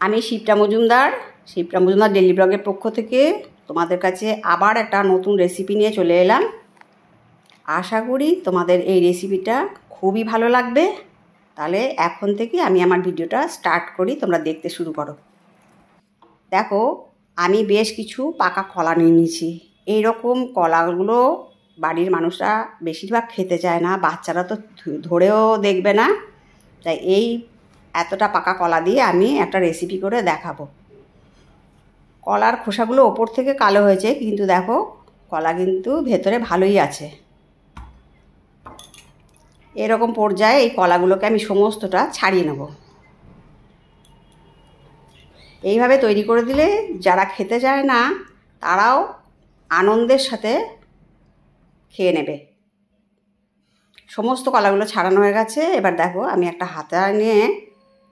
আমি শিপ্রা মজুমদার ডেলি ব্লগের পক্ষ থেকে তোমাদের কাছে আবার একটা নতুন রেসিপি নিয়ে চলে এলাম। আশা করি তোমাদের এই রেসিপিটা খুবই ভালো লাগবে। তাহলে এখন থেকে আমি আমার ভিডিওটা স্টার্ট করি, তোমরা দেখতে শুরু করো। দেখো, আমি বেশ কিছু পাকা কলা নিয়ে নিয়েছি। এইরকম কলাগুলো বাড়ির মানুষরা বেশিরভাগ খেতে চায় না, বাচ্চারা তো ধরেও দেখবে না। তাই এই এতটা পাকা কলা দিয়ে আমি একটা রেসিপি করে দেখাবো। কলার খোসাগুলো ওপর থেকে কালো হয়েছে, কিন্তু দেখো কলা কিন্তু ভেতরে ভালোই আছে। এরকম পর্যায়ে এই কলাগুলোকে আমি সমস্তটা ছাড়িয়ে নেব। এইভাবে তৈরি করে দিলে যারা খেতে চায় না তারাও আনন্দের সাথে খেয়ে নেবে। সমস্ত কলাগুলো ছাড়ানো হয়ে গেছে। এবার দেখো, আমি একটা হাতা নিয়ে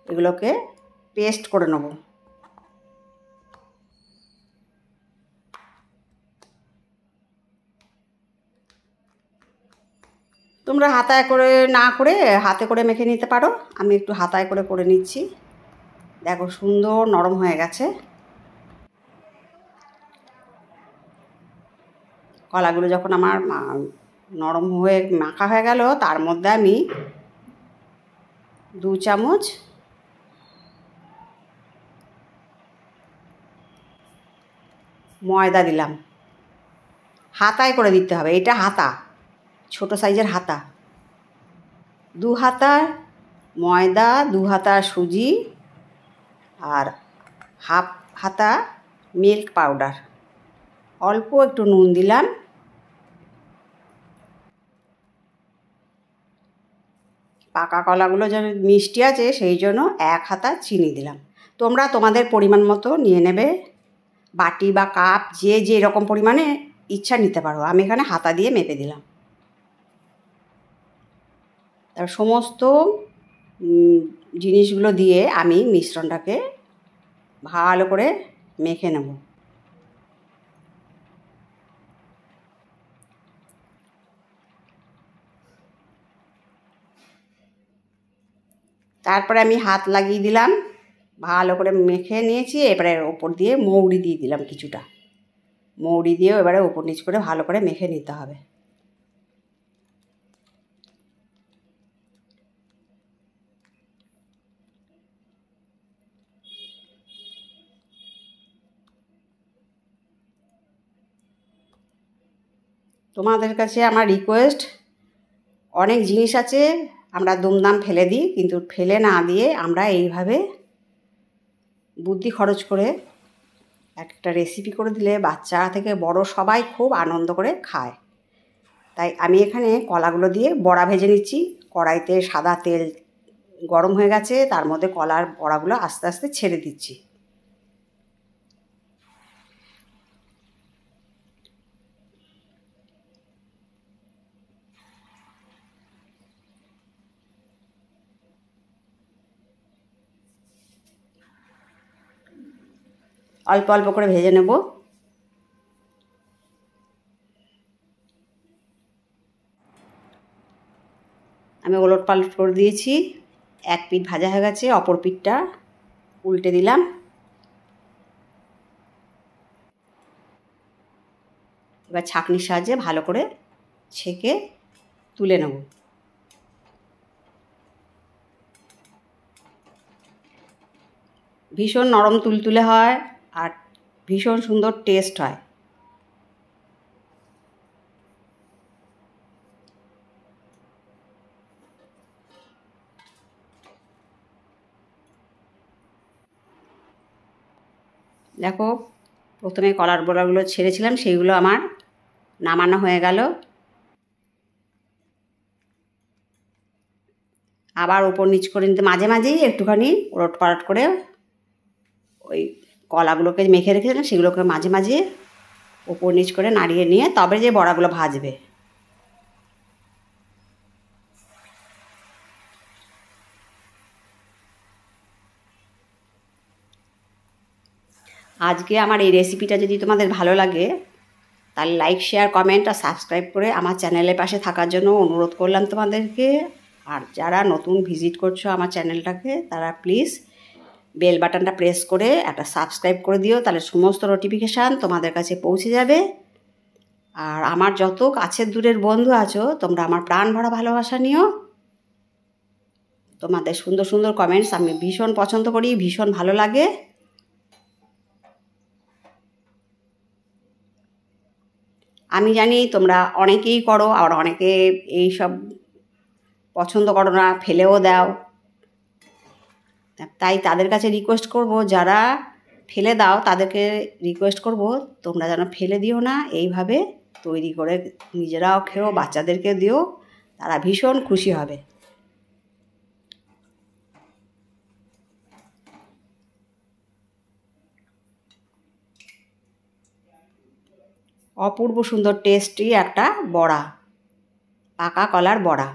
এগুলোকে পেস্ট করে নেব। তোমরা হাতায় করে না করে হাতে করে মেখে নিতে পারো। আমি একটু হাতায় করে নিচ্ছি। দেখো, সুন্দর নরম হয়ে গেছে। কলাগুলো যখন আমার নরম হয়ে মাখা হয়ে গেল, তার মধ্যে আমি 2 চামচ ময়দা দিলাম। হাতায় করে দিতে হবে, এটা হাতা, ছোট সাইজের হাতা। 2 হাতা ময়দা, 2 হাতা সুজি আর হাফ হাতা মিল্ক পাউডার। অল্প একটু নুন দিলাম। পাকা কলাগুলো যেন মিষ্টি আছে সেই জন্য 1 হাতা চিনি দিলাম। তোমরা তোমাদের পরিমাণ মতো নিয়ে নেবে। বাটি বা কাপ যে যেরকম পরিমাণে ইচ্ছা নিতে পারো। আমি এখানে হাতা দিয়ে মেপে দিলাম। তার সমস্ত জিনিসগুলো দিয়ে আমি মিশ্রণটাকে ভালো করে মেখে নেব। তারপরে আমি হাত লাগিয়ে দিলাম, ভালো করে মেখে নিয়েছি। এবারে ওপর দিয়ে মৌরি দিয়ে দিলাম কিছুটা। মৌরি দিয়েও এবারে ওপর নিচ করে ভালো করে মেখে নিতে হবে। তোমাদের কাছে আমার রিকোয়েস্ট, অনেক জিনিস আছে আমরা দুমদাম ফেলে দিই, কিন্তু ফেলে না দিয়ে আমরা এইভাবে বুদ্ধি খরচ করে একটা রেসিপি করে দিলে বাচ্চা থেকে বড় সবাই খুব আনন্দ করে খায়। তাই আমি এখানে কলাগুলো দিয়ে বড়া ভেজে নিচ্ছি। কড়াইতে সাদা তেল গরম হয়ে গেছে, তার মধ্যে কলার বড়াগুলো আস্তে আস্তে ছেড়ে দিচ্ছি। অল্প অল্প করে ভেজে নেব। আমি ওলট পালট করে দিয়েছি। এক পিঠ ভাজা হয়ে গেছে, অপর পিঠটা উল্টে দিলাম। এবার ছাঁকনির সাহায্যে ভালো করে ছেঁকে তুলে নেব। ভীষণ নরম তুলতুলে হয় আর ভীষণ সুন্দর টেস্ট হয়। দেখো, প্রথমে কলার বড়াগুলো ছেড়েছিলাম, সেইগুলো আমার নামানো হয়ে গেল। আবার ওপর নিচ করে নিতে মাঝে মাঝেই একটুখানি ওলট পালট করে ওই কলাগুলোকে মেখে রেখেছিলাম সেগুলোকে মাঝে মাঝে ওপর নিচ করে নাড়িয়ে নিয়ে তবে যে বড়াগুলো ভাজবে। আজকে আমার এই রেসিপিটা যদি তোমাদের ভালো লাগে তাহলে লাইক, শেয়ার, কমেন্ট আর সাবস্ক্রাইব করে আমার চ্যানেলের পাশে থাকার জন্য অনুরোধ করলাম তোমাদেরকে। আর যারা নতুন ভিজিট করছো আমার চ্যানেলটাকে, তারা প্লিজ বেল বাটনটা প্রেস করে একটা সাবস্ক্রাইব করে দিও, তাহলে সমস্ত নোটিফিকেশান তোমাদের কাছে পৌঁছে যাবে। আর আমার যত কাছের দূরের বন্ধু আছো, তোমরা আমার প্রাণ ভরা ভালোবাসা নিও। তোমাদের সুন্দর সুন্দর কমেন্টস আমি ভীষণ পছন্দ করি, ভীষণ ভালো লাগে। আমি জানি তোমরা অনেকেই করো, আর অনেকে এই সব পছন্দ করো না, ফেলেও দাও। তাই তাদের কাছে রিকোয়েস্ট করব, যারা ফেলে দাও তাদেরকে রিকোয়েস্ট করব তোমরা যেন ফেলে দিও না, এইভাবে তৈরি করে নিজেরাও খেও, বাচ্চাদেরকে দিও, তারা ভীষণ খুশি হবে। অপূর্ব সুন্দর টেস্টি একটা বড়া, পাকা কলার বড়া।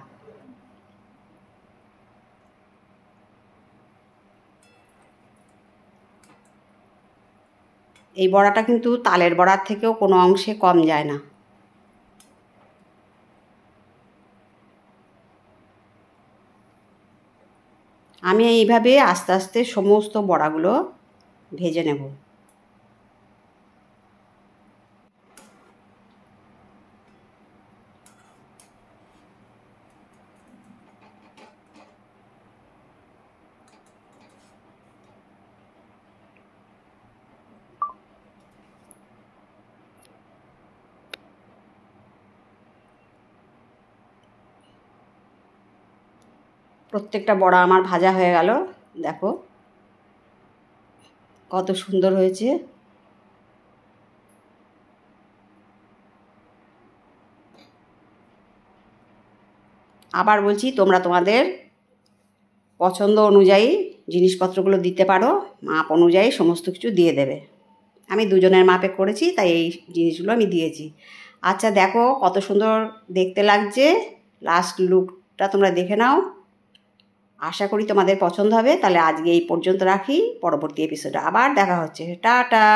এই বড়াটা কিন্তু তালের বড়ার থেকেও কোনো অংশে কম যায় না। আমি এইভাবে আস্তে আস্তে সমস্ত বড়াগুলো ভেজে নেব। প্রত্যেকটা বড়া আমার ভাজা হয়ে গেল, দেখো কত সুন্দর হয়েছে। আবার বলছি, তোমরা তোমাদের পছন্দ অনুযায়ী জিনিসপত্রগুলো দিতে পারো, মাপ অনুযায়ী সমস্ত কিছু দিয়ে দেবে। আমি দুজনের মাপে করেছি, তাই এই জিনিসগুলো আমি দিয়েছি। আচ্ছা দেখো কত সুন্দর দেখতে লাগছে, লাস্ট লুকটা তোমরা দেখে নাও। আশা করি তোমাদের পছন্দ হবে। তাহলে আজকে এই পর্যন্ত রাখি, পরবর্তী এপিসোডে আবার দেখা হচ্ছে। টাটা।